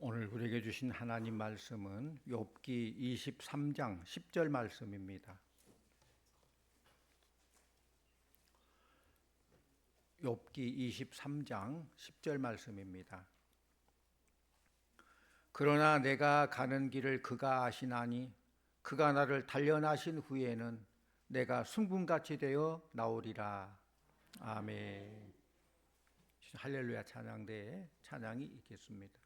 오늘 우리에게 주신 하나님 말씀은 욥기 23장 10절 말씀입니다. 욥기 23장 10절 말씀입니다. 그러나 내가 가는 길을 그가 아시나니 그가 나를 단련하신 후에는 내가 순금같이 되어 나오리라. 아멘. 할렐루야 찬양대에 찬양이 있겠습니다.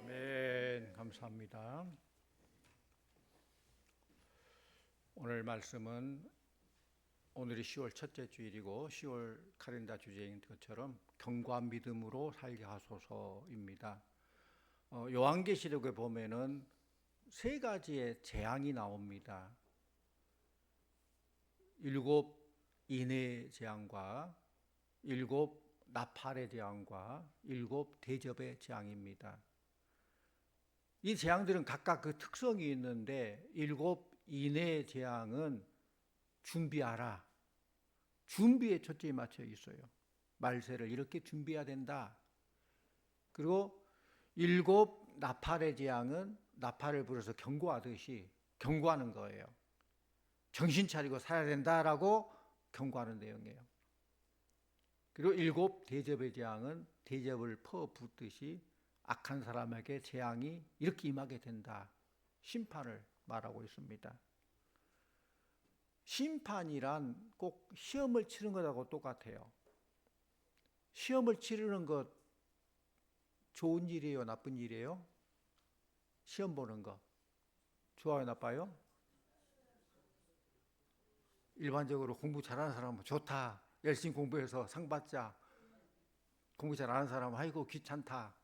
아멘. 감사합니다. 오늘 말씀은 오늘이 10월 첫째 주일이고 10월 카렌다 주제인 것처럼 경고한 믿음으로 살게 하소서입니다. 요한계시록에 보면은 세 가지의 재앙이 나옵니다. 7 인의 재앙과 7 나팔의 재앙과 7 대접의 재앙입니다. 이 재앙들은 각각 그 특성이 있는데 7 인의 재앙은 준비하라. 준비에 초점이 맞춰 있어요. 말세를 이렇게 준비해야 된다. 그리고 7 나팔의 재앙은 나팔을 불어서 경고하듯이 경고하는 거예요. 정신 차리고 살아야 된다라고 경고하는 내용이에요. 그리고 7 대접의 재앙은 대접을 퍼붓듯이 악한 사람에게 재앙이 이렇게 임하게 된다. 심판을 말하고 있습니다. 심판이란 꼭 시험을 치는 것하고 똑같아요. 시험을 치르는 것 좋은 일이에요? 나쁜 일이에요? 시험 보는 거 좋아요? 나빠요? 일반적으로 공부 잘하는 사람은 좋다. 열심히 공부해서 상 받자. 공부 잘하는 사람은 아이고 귀찮다.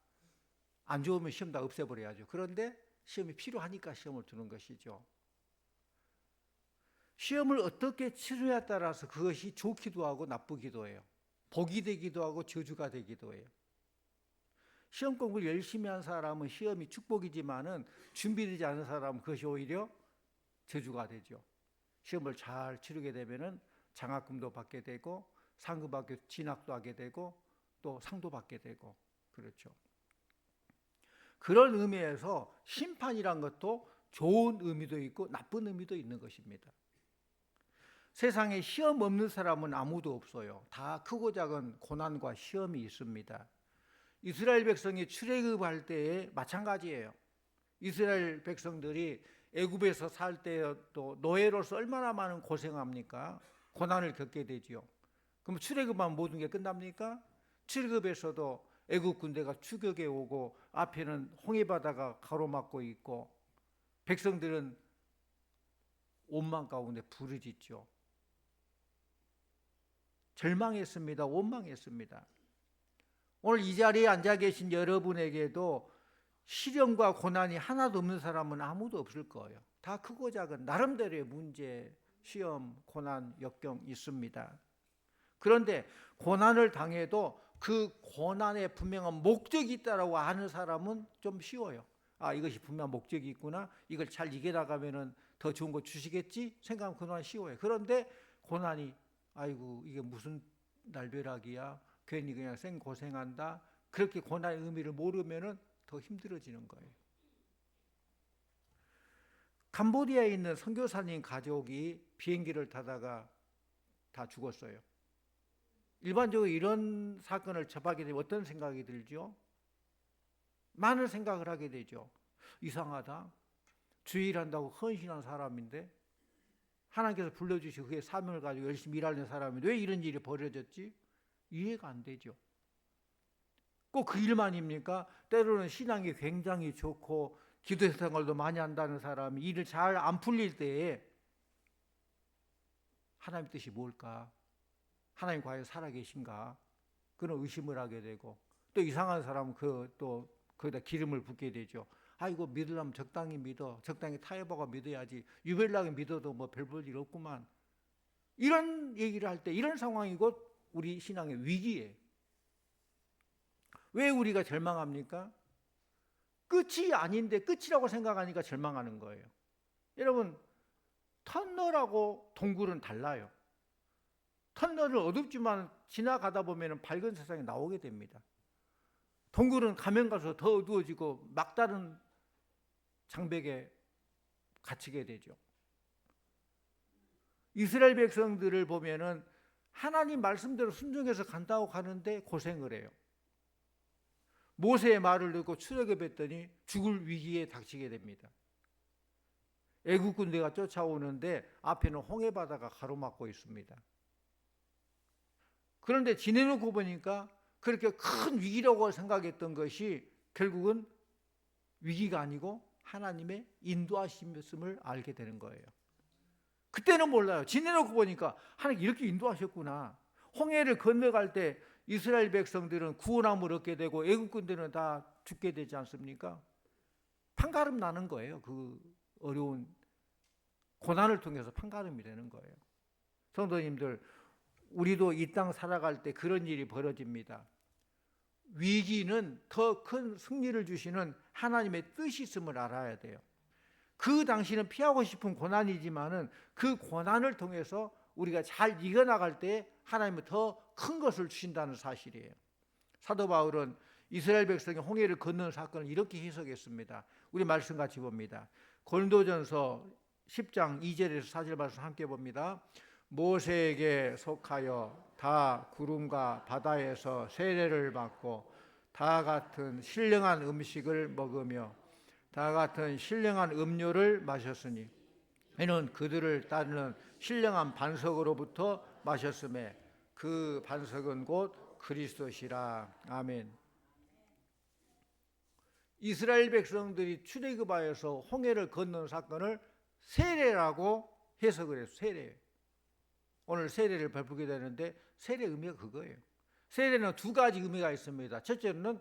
안 좋으면 시험 다 없애버려야죠. 그런데 시험이 필요하니까 시험을 두는 것이죠. 시험을 어떻게 치르냐에 따라서 그것이 좋기도 하고 나쁘기도 해요. 복이 되기도 하고 저주가 되기도 해요. 시험 공부를 열심히 한 사람은 시험이 축복이지만은 준비되지 않은 사람은 그것이 오히려 저주가 되죠. 시험을 잘 치르게 되면은 장학금도 받게 되고 상급학교 진학도 하게 되고 또 상도 받게 되고 그렇죠. 그런 의미에서 심판이란 것도 좋은 의미도 있고 나쁜 의미도 있는 것입니다. 세상에 시험 없는 사람은 아무도 없어요. 다 크고 작은 고난과 시험이 있습니다. 이스라엘 백성이 출애굽할 때에 마찬가지예요. 이스라엘 백성들이 애굽에서 살 때도 노예로서 얼마나 많은 고생합니까? 고난을 겪게 되지요. 그럼 출애굽하면 모든 게 끝납니까? 출애굽에서도 애굽 군대가 추격해 오고 앞에는 홍해바다가 가로막고 있고 백성들은 온망 가운데 부르짖죠. 절망했습니다. 원망했습니다. 오늘 이 자리에 앉아 계신 여러분에게도 시련과 고난이 하나도 없는 사람은 아무도 없을 거예요. 다 크고 작은 나름대로의 문제, 시험, 고난, 역경 있습니다. 그런데 고난을 당해도 그 고난에 분명한 목적이 있다라고 아는 사람은 좀 쉬워요. 아, 이것이 분명 목적이 있구나. 이걸 잘 이겨나가면은 더 좋은 거 주시겠지? 생각하면 그동안 쉬워요. 그런데 고난이 아이고 이게 무슨 날벼락이야. 괜히 그냥 생고생한다. 그렇게 고난의 의미를 모르면은 더 힘들어지는 거예요. 캄보디아에 있는 선교사님 가족이 비행기를 타다가 다 죽었어요. 일반적으로 이런 사건을 접하게 되면 어떤 생각이 들죠? 많은 생각을 하게 되죠. 이상하다. 주일한다고 헌신한 사람인데 하나님께서 불러주시고 그의 사명을 가지고 열심히 일하는 사람인데 왜 이런 일이 벌어졌지? 이해가 안 되죠. 꼭 그 일만입니까? 때로는 신앙이 굉장히 좋고 기도 생활도 많이 한다는 사람이 일을 잘 안 풀릴 때에 하나님 뜻이 뭘까? 하나님 과연 살아계신가? 그런 의심을 하게 되고 또 이상한 사람은 또 거기다 기름을 붓게 되죠. 아이고 믿으려면 적당히 믿어. 적당히 타협하고 믿어야지. 유별나게 믿어도 뭐 별 볼 일 없구만. 이런 얘기를 할 때 이런 상황이 곧 우리 신앙의 위기예요. 왜 우리가 절망합니까? 끝이 아닌데 끝이라고 생각하니까 절망하는 거예요. 여러분 터널하고 동굴은 달라요. 터널은 어둡지만 지나가다 보면 밝은 세상에 나오게 됩니다. 동굴은 가면 가서 더 어두워지고 막다른 장벽에 갇히게 되죠. 이스라엘 백성들을 보면은 하나님 말씀대로 순종해서 간다고 가는데 고생을 해요. 모세의 말을 듣고 출애굽했더니 죽을 위기에 닥치게 됩니다. 애국 군대가 쫓아오는데 앞에는 홍해바다가 가로막고 있습니다. 그런데 지내놓고 보니까 그렇게 큰 위기라고 생각했던 것이 결국은 위기가 아니고 하나님의 인도하심을 알게 되는 거예요. 그때는 몰라요. 지내놓고 보니까 하나님 이렇게 인도하셨구나. 홍해를 건너갈 때 이스라엘 백성들은 구원함을 얻게 되고 애국 군대는 다 죽게 되지 않습니까? 판가름 나는 거예요. 그 어려운 고난을 통해서 판가름이 되는 거예요. 성도님들, 우리도 이 땅 살아갈 때 그런 일이 벌어집니다. 위기는 더 큰 승리를 주시는 하나님의 뜻이 있음을 알아야 돼요. 그 당시는 피하고 싶은 고난이지만은 그 고난을 통해서 우리가 잘 이겨나갈 때 하나님은 더 큰 것을 주신다는 사실이에요. 사도 바울은 이스라엘 백성이 홍해를 건너는 사건을 이렇게 해석했습니다. 우리 말씀 같이 봅니다. 고린도전서 10장 2절에서 4절 말씀 함께 봅니다. 모세에게 속하여 다 구름과 바다에서 세례를 받고 다 같은 신령한 음식을 먹으며 다 같은 신령한 음료를 마셨으니 이는 그들을 따르는 신령한 반석으로부터 마셨음에 그 반석은 곧 그리스도시라. 아멘. 이스라엘 백성들이 출애굽하여서 홍해를 건너는 사건을 세례라고 해석을 해서 세례. 오늘 세례를 베풀게 되는데 세례 의미가 그거예요. 세례는 두 가지 의미가 있습니다. 첫째는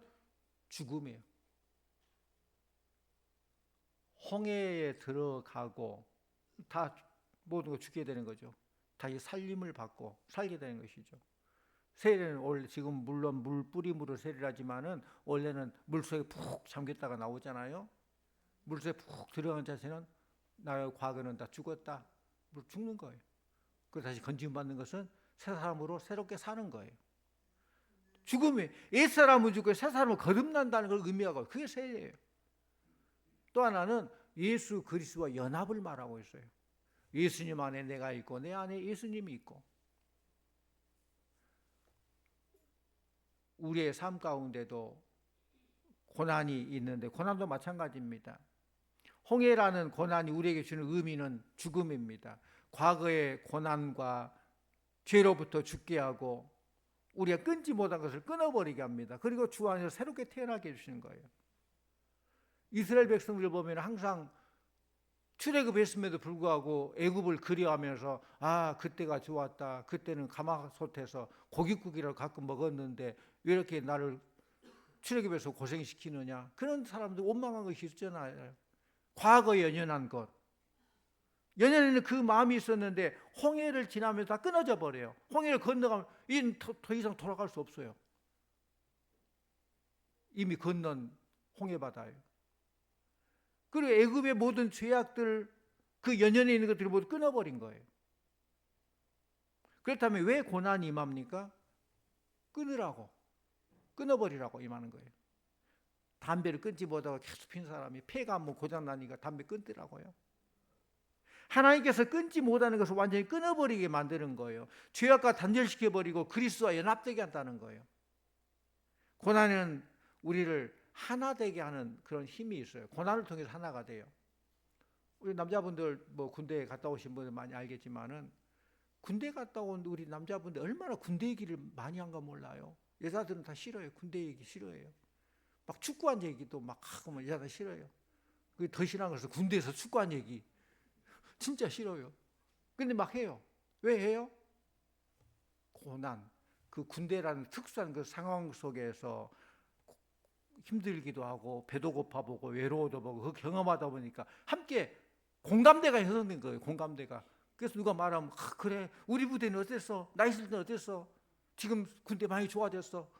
죽음이에요. 홍해에 들어가고 다 모든 거 죽게 되는 거죠. 다시 살림을 받고 살게 되는 것이죠. 세례는 원래 지금 물론 물 뿌림으로 세례를 하지만은 원래는 물속에 푹 잠겼다가 나오잖아요. 물속에 푹 들어간 자세는 나의 과거는 다 죽었다. 죽는 거예요. 그래서 다시 건짐 받는 것은 새 사람으로 새롭게 사는 거예요. 죽음이 옛사람은 죽고 새 사람은 거듭난다는 걸 의미하고 그게 세례예요. 또 하나는 예수 그리스도와 연합을 말하고 있어요. 예수님 안에 내가 있고 내 안에 예수님이 있고 우리의 삶 가운데도 고난이 있는데 고난도 마찬가지입니다. 홍해라는 고난이 우리에게 주는 의미는 죽음입니다. 과거의 고난과 죄로부터 죽게 하고 우리가 끊지 못한 것을 끊어버리게 합니다. 그리고 주 안에서 새롭게 태어나게 해주시는 거예요. 이스라엘 백성들을 보면 항상 출애굽했음에도 불구하고 애굽을 그리워하면서 그때가 좋았다. 그때는 가마솥에서 고깃국이라고 가끔 먹었는데 왜 이렇게 나를 출애굽에서 고생시키느냐. 그런 사람들 원망한 것이 있잖아요. 과거에 연연한 것. 연연에는 그 마음이 있었는데 홍해를 지나면서 다 끊어져 버려요. 홍해를 건너가면 이는 더 이상 돌아갈 수 없어요. 이미 건넌 홍해바다예요. 그리고 애굽의 모든 죄악들, 그 연연에 있는 것들을 모두 끊어버린 거예요. 그렇다면 왜 고난이 임합니까? 끊으라고, 끊어버리라고 임하는 거예요. 담배를 끊지 못하고 계속 핀 사람이 폐가 한번 고장나니까 담배 끊더라고요. 하나님께서 끊지 못하는 것을 완전히 끊어버리게 만드는 거예요. 죄악과 단절시켜버리고 그리스도와 연합되게 한다는 거예요. 고난은 우리를 하나 되게 하는 그런 힘이 있어요. 고난을 통해서 하나가 돼요. 우리 남자분들 군대에 갔다 오신 분들 많이 알겠지만은 군대 갔다 온 우리 남자분들 얼마나 군대 얘기를 많이 한가 몰라요. 여자들은 다 싫어요. 군대 얘기 싫어해요. 막 축구한 얘기도 막 하고 여자들 싫어요. 그게 더 싫어한 것은 군대에서 축구한 얘기 진짜 싫어요. 근데 막 해요. 왜 해요? 고난, 그 군대라는 특수한 그 상황 속에서 힘들기도 하고 배도 고파보고 외로워도 보고 그 경험하다 보니까 함께 공감대가 형성된 거예요. 공감대가. 그래서 누가 말하면 그래 우리 부대는 어땠어? 나 있을 때는 어땠어? 지금 군대 많이 좋아졌어?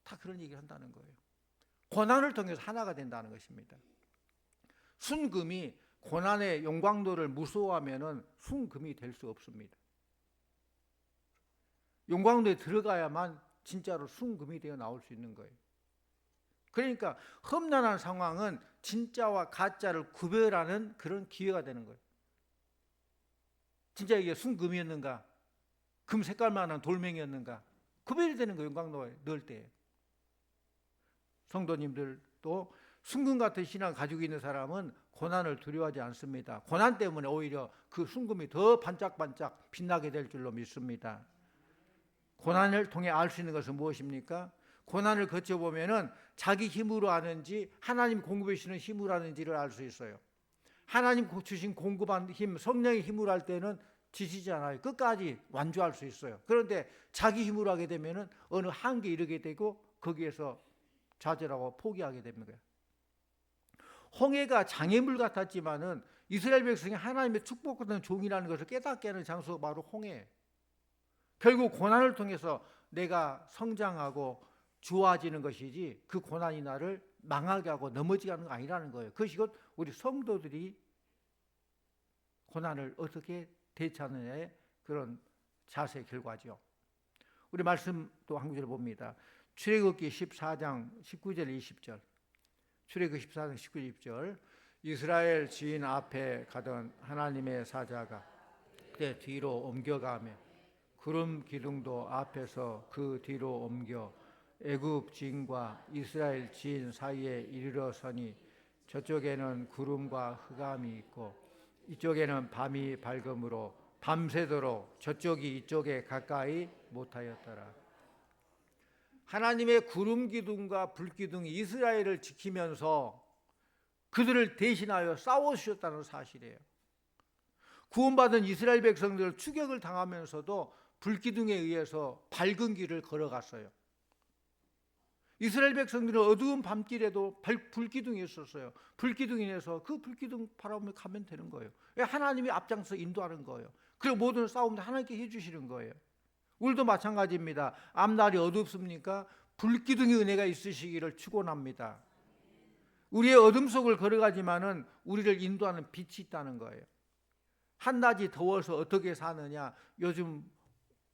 다 그런 얘기를 한다는 거예요. 고난을 통해서 하나가 된다는 것입니다. 순금이 고난의 영광도를 무서워하면은 순금이 될 수 없습니다. 영광도에 들어가야만 진짜로 순금이 되어 나올 수 있는 거예요. 그러니까 험난한 상황은 진짜와 가짜를 구별하는 그런 기회가 되는 거예요. 진짜 이게 순금이었는가? 금 색깔만한 돌멩이였는가? 구별이 되는 거예요. 영광도에 넣을 때. 성도님들도 순금 같은 신앙을 가지고 있는 사람은 고난을 두려워하지 않습니다. 고난 때문에 오히려 그 순금이 더 반짝반짝 빛나게 될 줄로 믿습니다. 고난을 통해 알 수 있는 것은 무엇입니까? 고난을 거쳐보면은 자기 힘으로 하는지 하나님 공급해 주시는 힘으로 하는지를 알 수 있어요. 하나님 주신 공급한 힘, 성령의 힘으로 할 때는 지치지 않아요. 끝까지 완주할 수 있어요. 그런데 자기 힘으로 하게 되면은 어느 한계에 이르게 되고 거기에서 좌절하고 포기하게 됩니다. 홍해가 장애물 같았지만은 이스라엘 백성이 하나님의 축복받는 종이라는 것을 깨닫게 하는 장소가 바로 홍해. 결국 고난을 통해서 내가 성장하고 좋아지는 것이지 그 고난이 나를 망하게 하고 넘어지게 하는 거 아니라는 거예요. 그것이 곧 우리 성도들이 고난을 어떻게 대처하느냐의 그런 자세의 결과죠. 우리 말씀도 한 구절 봅니다. 출애굽기 14장 19절 20절. 출애굽기 14장 19절 20절. 이스라엘 지인 앞에 가던 하나님의 사자가 그때 뒤로 옮겨가며 구름 기둥도 앞에서 그 뒤로 옮겨 애굽 지인과 이스라엘 지인 사이에 이르러 서니 저쪽에는 구름과 흑암이 있고 이쪽에는 밤이 밝음으로 밤새도록 저쪽이 이쪽에 가까이 못하였더라. 하나님의 구름 기둥과 불 기둥이 이스라엘을 지키면서 그들을 대신하여 싸워주셨다는 사실이에요. 구원받은 이스라엘 백성들 추격을 당하면서도 불기둥에 의해서 밝은 길을 걸어갔어요. 이스라엘 백성들은 어두운 밤길에도 불기둥이 있었어요. 불기둥이 인해서 그 불기둥 바라보며 가면 되는 거예요. 하나님이 앞장서 인도하는 거예요. 그리고 모든 싸움도 하나님께 해주시는 거예요. 우리도 마찬가지입니다. 앞날이 어둡습니까? 불기둥의 은혜가 있으시기를 축원합니다. 우리의 어둠 속을 걸어가지만은 우리를 인도하는 빛이 있다는 거예요. 한낮이 더워서 어떻게 사느냐? 요즘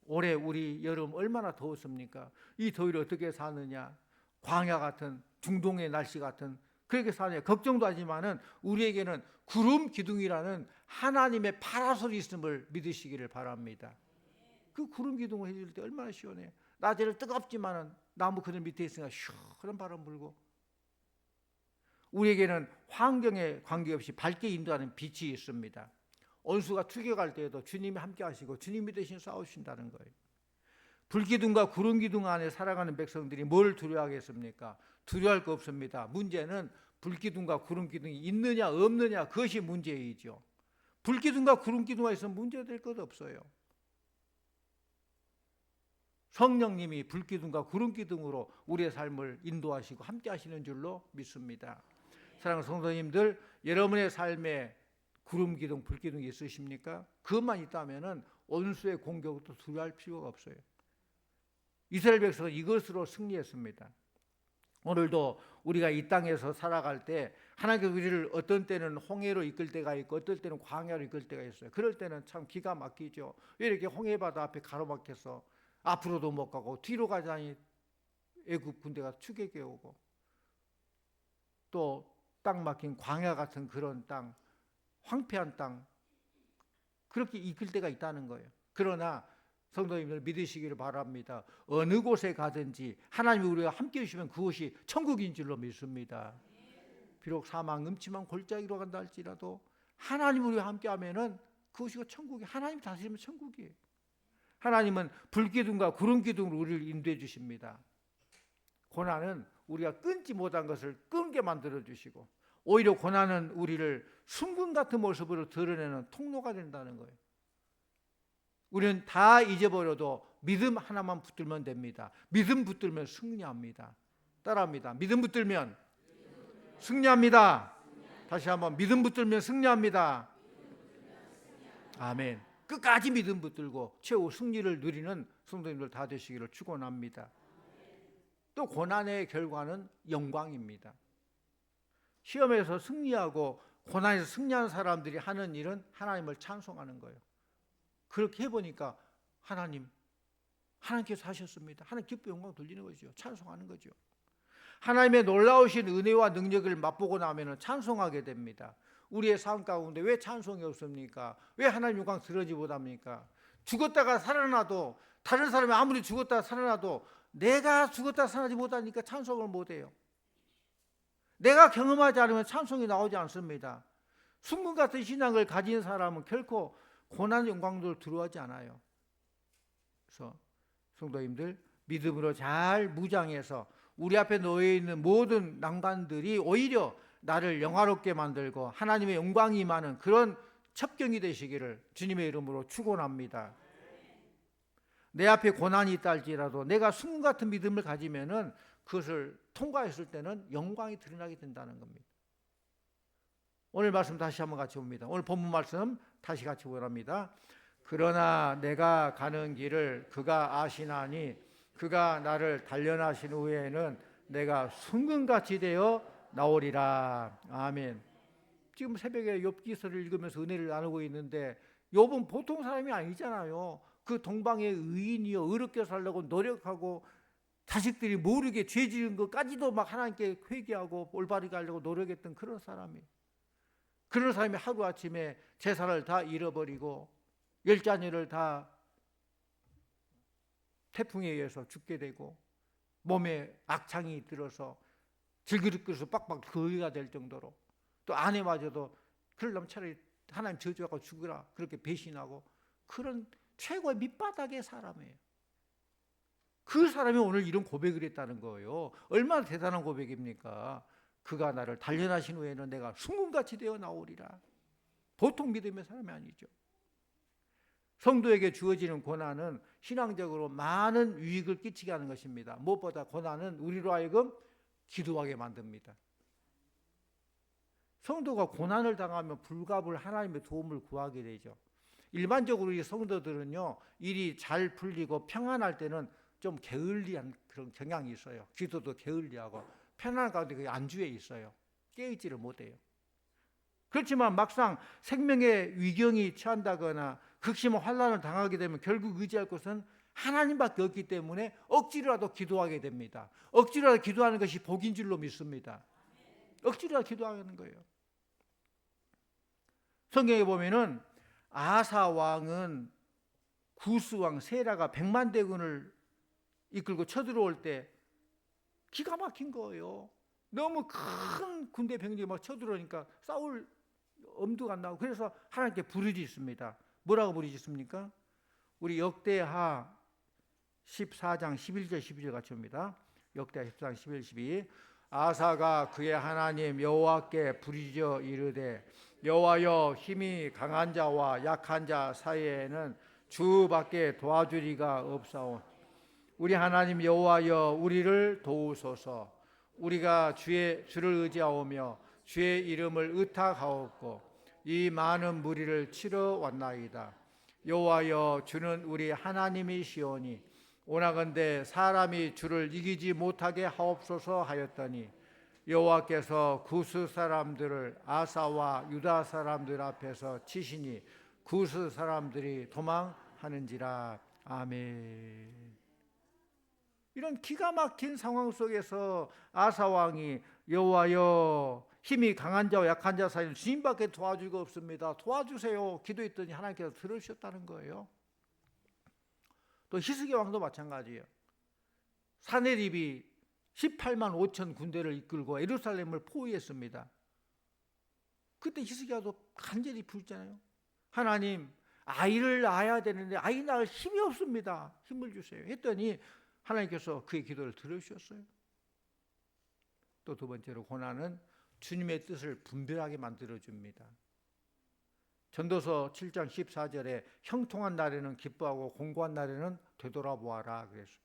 올해 우리 여름 얼마나 더웠습니까? 이 더위를 어떻게 사느냐? 광야 같은, 중동의 날씨 같은 그렇게 사느냐? 걱정도 하지만은 우리에게는 구름 기둥이라는 하나님의 파라솔이 있음을 믿으시기를 바랍니다. 그 구름 기둥을 해줄 때 얼마나 시원해요. 낮에는 뜨겁지만은 나무 그늘 밑에 있으니까 시원한 바람 불고, 우리에게는 환경에 관계없이 밝게 인도하는 빛이 있습니다. 원수가 투격할 때에도 주님이 함께 하시고 주님이 대신 싸우신다는 거예요. 불기둥과 구름기둥 안에 살아가는 백성들이 뭘 두려워하겠습니까? 두려워할 거 없습니다. 문제는 불기둥과 구름기둥이 있느냐 없느냐, 그것이 문제이죠. 불기둥과 구름기둥이 있으면 문제될 것 없어요. 성령님이 불기둥과 구름기둥으로 우리의 삶을 인도하시고 함께 하시는 줄로 믿습니다. 사랑하는 성도님들, 여러분의 삶에 구름기둥, 불기둥이 있으십니까? 그것만 있다면 원수의 공격도 두려워할 필요가 없어요. 이스라엘 백성은 이것으로 승리했습니다. 오늘도 우리가 이 땅에서 살아갈 때 하나님께서 우리를 어떤 때는 홍해로 이끌 때가 있고 어떨 때는 광야로 이끌 때가 있어요. 그럴 때는 참 기가 막히죠. 왜 이렇게 홍해바다 앞에 가로막혀서 앞으로도 못 가고 뒤로 가자니 애굽 군대가 추격해 오고, 또 땅 막힌 광야 같은 그런 땅, 황폐한 땅, 그렇게 이끌 때가 있다는 거예요. 그러나 성도님들 믿으시기를 바랍니다. 어느 곳에 가든지 하나님이 우리와 함께 해주시면 그곳이 천국인 줄로 믿습니다. 비록 사망 음침한 골짜기로 간다 할지라도 하나님 우리와 함께 하면은 그것이 천국이, 하나님 다스리면 천국이에요. 하나님은 불기둥과 구름기둥으로 우리를 인도해 주십니다. 고난은 우리가 끊지 못한 것을 끊게 만들어 주시고, 오히려 고난은 우리를 순금 같은 모습으로 드러내는 통로가 된다는 거예요. 우리는 다 잊어버려도 믿음 하나만 붙들면 됩니다. 믿음 붙들면 승리합니다. 따라합니다. 믿음 붙들면 승리합니다. 다시 한번, 믿음 붙들면 승리합니다. 아멘. 끝까지 믿음 붙들고 최후 승리를 누리는 성도님들 다 되시기를 축원합니다. 또 고난의 결과는 영광입니다. 시험에서 승리하고 고난에서 승리한 사람들이 하는 일은 하나님을 찬송하는 거예요. 그렇게 해보니까 하나님께서 하셨습니다. 하나님 기뻐 영광 돌리는 거죠. 찬송하는 거죠. 하나님의 놀라우신 은혜와 능력을 맛보고 나면 찬송하게 됩니다. 우리의 삶 가운데 왜 찬송이 없습니까? 왜 하나님 영광 들어지 못합니까? 죽었다가 살아나도, 다른 사람이 아무리 죽었다가 살아나도 내가 죽었다가 살아나지 못하니까 찬송을 못해요. 내가 경험하지 않으면 찬송이 나오지 않습니다. 순금 같은 신앙을 가진 사람은 결코 고난 영광도 들어오지 않아요. 그래서 성도님들, 믿음으로 잘 무장해서 우리 앞에 놓여 있는 모든 난관들이 오히려 나를 영화롭게 만들고 하나님의 영광이 임하는 그런 첩경이 되시기를 주님의 이름으로 축원합니다. 내 앞에 고난이 있다 할지라도 내가 순금 같은 믿음을 가지면은 그것을 통과했을 때는 영광이 드러나게 된다는 겁니다. 오늘 말씀 다시 한번 같이 봅니다. 오늘 본문 말씀 다시 같이 보랍니다. 그러나 내가 가는 길을 그가 아시나니 그가 나를 단련하신 후에는 내가 순금같이 되어 나오리라. 아멘. 지금 새벽에 욥기서를 읽으면서 은혜를 나누고 있는데, 욥은 보통 사람이 아니잖아요. 그 동방의 의인이요, 의롭게 살려고 노력하고 자식들이 모르게 죄 지은 것까지도 막 하나님께 회개하고 올바르게 하려고 노력했던 그런 사람이에요. 그런 사람이 하루아침에 재산을 다 잃어버리고 10자녀를 다 태풍에 의해서 죽게 되고 몸에 악창이 들어서 질그릇그릇 빡빡 거위가 될 정도로, 또 아내마저도 그러려면 차라리 하나님 저주하고 죽으라 그렇게 배신하고, 그런 최고의 밑바닥의 사람이에요. 그 사람이 오늘 이런 고백을 했다는 거예요. 얼마나 대단한 고백입니까? 그가 나를 단련하신 후에는 내가 순금같이 되어 나오리라. 보통 믿음의 사람이 아니죠. 성도에게 주어지는 고난은 신앙적으로 많은 유익을 끼치게 하는 것입니다. 무엇보다 고난은 우리로 하여금 기도하게 만듭니다. 성도가 고난을 당하면 불갑을 하나님의 도움을 구하게 되죠. 일반적으로 이 성도들은요, 일이 잘 풀리고 평안할 때는 좀 게을리한 그런 경향이 있어요. 기도도 게을리하고 편안한 가운데 그게 안주해 있어요. 깨어있지를 못해요. 그렇지만 막상 생명의 위경이 처한다거나 극심한 환난을 당하게 되면 결국 의지할 것은 하나님밖에 없기 때문에 억지로라도 기도하게 됩니다. 억지로라도 기도하는 것이 복인 줄로 믿습니다. 억지로라도 기도하는 거예요. 성경에 보면은 아사 왕은 구스 왕 세라가 100만 대군을 이끌고 쳐들어올 때 기가 막힌 거예요. 너무 큰 군대 병력이 막 쳐들어오니까 싸울 엄두가 안 나고, 그래서 하나님께 부르짖습니다. 뭐라고 부르짖습니까? 우리 역대하 14장 11절 12절 같이 옵니다. 역대하 14장 11, 12. 아사가 그의 하나님 여호와께 부르짖어 이르되 여호와여, 힘이 강한 자와 약한 자 사이에는 주밖에 도와주리가 없사온. 우리 하나님 여호와여, 우리를 도우소서. 우리가 주를 의지하오며 주의 이름을 의탁하옵고 이 많은 무리를 치러 왔나이다. 여호와여, 주는 우리 하나님이시오니 오나건대 사람이 주를 이기지 못하게 하옵소서 하였더니 여호와께서 구스 사람들을 아사와 유다 사람들 앞에서 치시니 구스 사람들이 도망하는지라. 아멘. 이런 기가 막힌 상황 속에서 아사 왕이 여호와여, 힘이 강한 자와 약한 자 사이는 주님밖에 도와줄 거 없습니다. 도와주세요. 기도했더니 하나님께서 들으셨다는 거예요. 또 히스기야 왕도 마찬가지예요. 사네립이 18만 5천 군대를 이끌고 예루살렘을 포위했습니다. 그때 히스기야도 간절히 부르잖아요. 하나님, 아이를 낳아야 되는데 아이 낳을 힘이 없습니다. 힘을 주세요. 했더니 하나님께서 그의 기도를 들으셨어요. 또 두 번째로, 고난은 주님의 뜻을 분별하게 만들어줍니다. 전도서 7장 14절에 형통한 날에는 기뻐하고 공고한 날에는 되돌아보아라 그랬어요.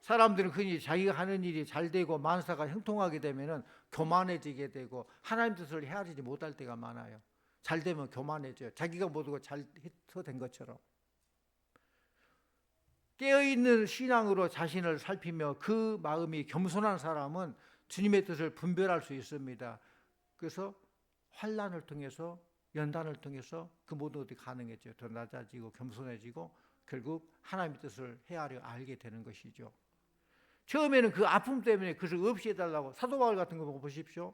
사람들은 흔히 자기가 하는 일이 잘 되고 만사가 형통하게 되면 교만해지게 되고 하나님 뜻을 헤아리지 못할 때가 많아요. 잘 되면 교만해져요. 자기가 모두가 잘 된 것처럼. 깨어있는 신앙으로 자신을 살피며 그 마음이 겸손한 사람은 주님의 뜻을 분별할 수 있습니다. 그래서 환난을 통해서, 연단을 통해서 그 모든 것이 가능해져요. 더 낮아지고 겸손해지고 결국 하나님의 뜻을 헤아려 알게 되는 것이죠. 처음에는 그 아픔 때문에 그것을 없이 해달라고, 사도 바울 같은 거 보십시오.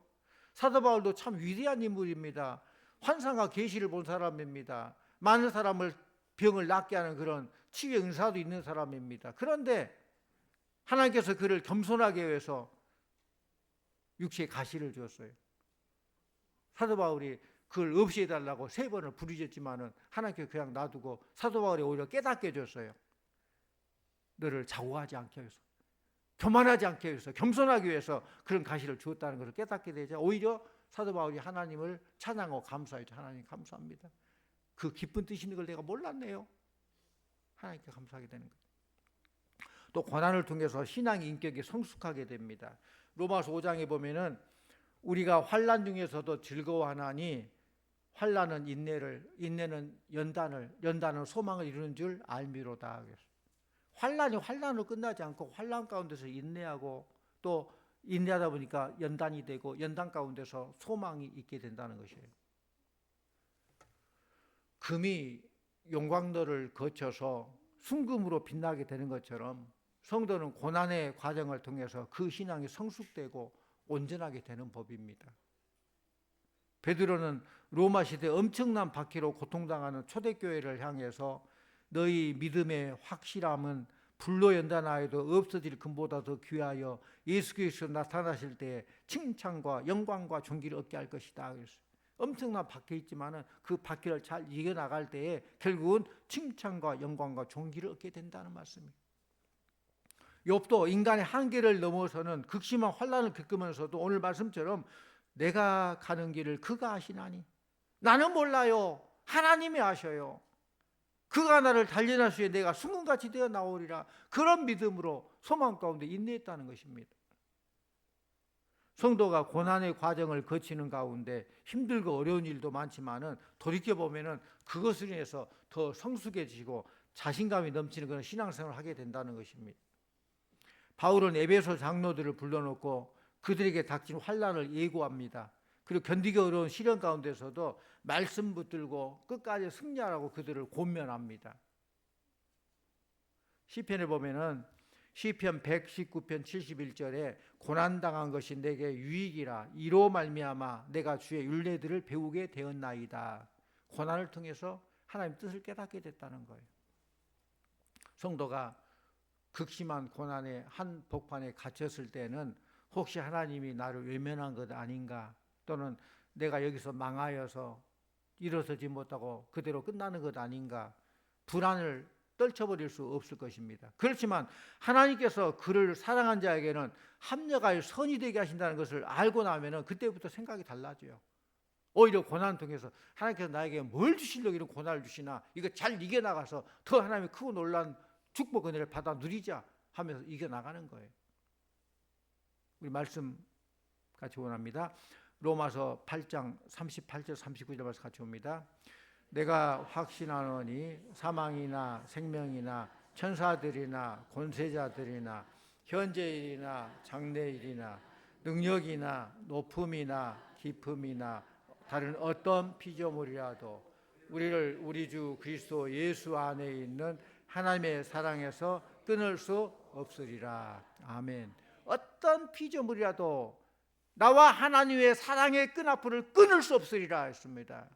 사도 바울도 참 위대한 인물입니다. 환상과 계시를 본 사람입니다. 많은 사람을 병을 낫게 하는 그런 치유의 은사도 있는 사람입니다. 그런데 하나님께서 그를 겸손하게 해서 육체에 가시를 주었어요. 사도 바울이 그걸 없이 해달라고 3번을 부르짖지만은 하나님께서 그냥 놔두고 사도 바울이 오히려 깨닫게 해줬어요. 너를 좌우하지 않게 해서, 교만하지 않게 위해서, 겸손하기 위해서 그런 가시를 주었다는 것을 깨닫게 되자 오히려 사도 바울이 하나님을 찬양하고 감사했죠. 하나님 감사합니다. 그 기쁜 뜻이 있는 걸 내가 몰랐네요. 하나님께 감사하게 되는 거예요. 또 고난을 통해서 신앙의 인격이 성숙하게 됩니다. 로마서 5장에 보면은 우리가 환난 중에서도 즐거워하나니 환난은 인내를, 인내는 연단을, 연단은 소망을 이루는 줄 알미로다. 환난이 환난으로 끝나지 않고 환난 가운데서 인내하고 또 인내하다 보니까 연단이 되고 연단 가운데서 소망이 있게 된다는 것이에요. 금이 용광로를 거쳐서 순금으로 빛나게 되는 것처럼 성도는 고난의 과정을 통해서 그 신앙이 성숙되고 온전하게 되는 법입니다. 베드로는 로마 시대 엄청난 박해로 고통당하는 초대교회를 향해서 너희 믿음의 확실함은 불로 연단하여도 없어질 금보다 더 귀하여 예수 그리스도 나타나실 때에 칭찬과 영광과 존귀를 얻게 할 것이다. 그랬어요. 엄청난 박해 있지만은 그 박해를 잘 이겨나갈 때에 결국은 칭찬과 영광과 존귀를 얻게 된다는 말씀입니다. 욥도 인간의 한계를 넘어서는 극심한 환난을 겪으면서도 오늘 말씀처럼 내가 가는 길을 그가 아시나니 나는 몰라요. 하나님이 아셔요. 그가 나를 단련할 수에 내가 순금같이 되어 나오리라. 그런 믿음으로 소망 가운데 인내했다는 것입니다. 성도가 고난의 과정을 거치는 가운데 힘들고 어려운 일도 많지만은 돌이켜보면은 그것을 인해서 더 성숙해지고 자신감이 넘치는 그런 신앙생활을 하게 된다는 것입니다. 바울은 에베소 장로들을 불러놓고 그들에게 닥친 환난을 예고합니다. 그리고 견디기 어려운 시련 가운데서도 말씀 붙들고 끝까지 승리하라고 그들을 권면합니다. 시편에 보면은 시편 119편 71절에 고난당한 것이 내게 유익이라 이로 말미암아 내가 주의 율례들을 배우게 되었나이다. 고난을 통해서 하나님 뜻을 깨닫게 됐다는 거예요. 성도가 극심한 고난의 한 복판에 갇혔을 때는 혹시 하나님이 나를 외면한 것 아닌가, 또는 내가 여기서 망하여서 일어서지 못하고 그대로 끝나는 것 아닌가, 불안을 떨쳐버릴 수 없을 것입니다. 그렇지만 하나님께서 그를 사랑한 자에게는 합력하여 선이 되게 하신다는 것을 알고 나면 그때부터 생각이 달라져요. 오히려 고난 통해서 하나님께서 나에게 뭘 주시려고 이런 고난을 주시나, 이거 잘 이겨나가서 더 하나님의 크고 놀란 축복 은혜를 받아 누리자 하면서 이겨나가는 거예요. 우리 말씀 같이 원합니다. 로마서 8장 38절 39절 말씀 같이 옵니다. 내가 확신하노니 사망이나 생명이나 천사들이나 권세자들이나 현재일이나 장래일이나 능력이나 높음이나 깊음이나 다른 어떤 피조물이라도 우리를 우리 주 그리스도 예수 안에 있는 하나님의 사랑에서 끊을 수 없으리라. 아멘. 어떤 피조물이라도 나와 하나님의 사랑의 끈앞을 끊을 수 없으리라 했습니다.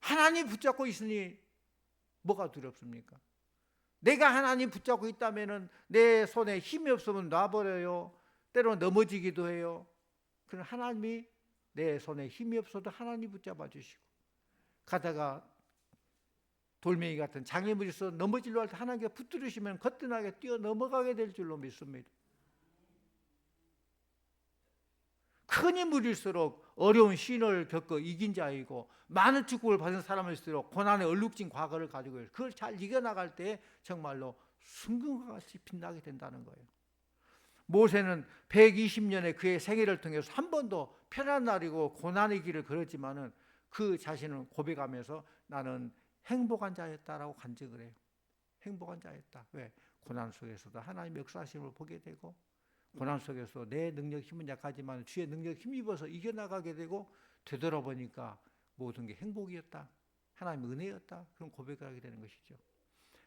하나님 붙잡고 있으니 뭐가 두렵습니까? 내가 하나님 붙잡고 있다면 내 손에 힘이 없으면 놔버려요. 때로는 넘어지기도 해요. 그럼 하나님이 내 손에 힘이 없어도 하나님 붙잡아 주시고, 가다가 돌멩이 같은 장애물이 있어 넘어지려 할 때 하나님께 붙들으시면 거뜬하게 뛰어 넘어가게 될 줄로 믿습니다. 큰 인물일수록 어려운 시련을 겪어 이긴 자이고, 많은 축복을 받은 사람일수록 고난의 얼룩진 과거를 가지고 있어요. 그걸 잘 이겨나갈 때 정말로 순금과 같이 빛나게 된다는 거예요. 모세는 120년의 그의 생애를 통해서 한 번도 편한 날이고 고난의 길을 걸었지만은 그 자신을 고백하면서 나는 행복한 자였다라고 간증을 해요. 행복한 자였다. 왜? 고난 속에서도 하나님의 역사하심을 보게 되고, 고난 속에서 내 능력 힘은 약하지만 주의 능력 힘입어서 이겨나가게 되고, 되돌아보니까 모든 게 행복이었다, 하나님의 은혜였다, 그런 고백을 하게 되는 것이죠.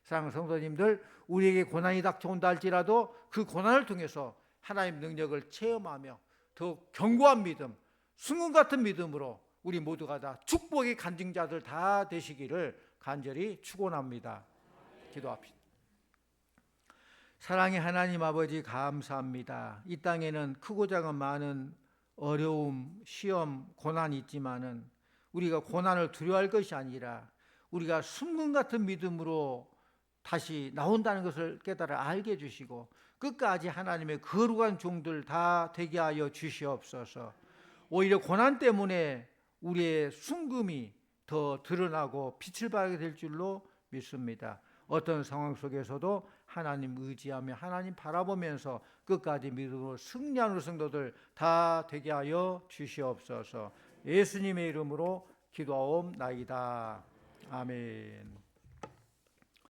사랑하는 성도님들, 우리에게 고난이 닥쳐온다 할지라도 그 고난을 통해서 하나님의 능력을 체험하며 더욱 견고한 믿음, 승은 같은 믿음으로 우리 모두가 다 축복의 간증자들 다 되시기를 간절히 축원합니다. 기도합시다. 사랑의 하나님 아버지, 감사합니다. 이 땅에는 크고 작은 많은 어려움, 시험, 고난이 있지만은 우리가 고난을 두려워할 것이 아니라 우리가 순금 같은 믿음으로 다시 나온다는 것을 깨달아 알게 해주시고, 끝까지 하나님의 거룩한 종들 다 되게 하여 주시옵소서. 오히려 고난 때문에 우리의 순금이 더 드러나고 빛을 발하게 될 줄로 믿습니다. 어떤 상황 속에서도 하나님 의지하며 하나님 바라보면서 끝까지 믿음으로 승리하는 성도들 다 되게 하여 주시옵소서. 예수님의 이름으로 기도하옵나이다. 아멘.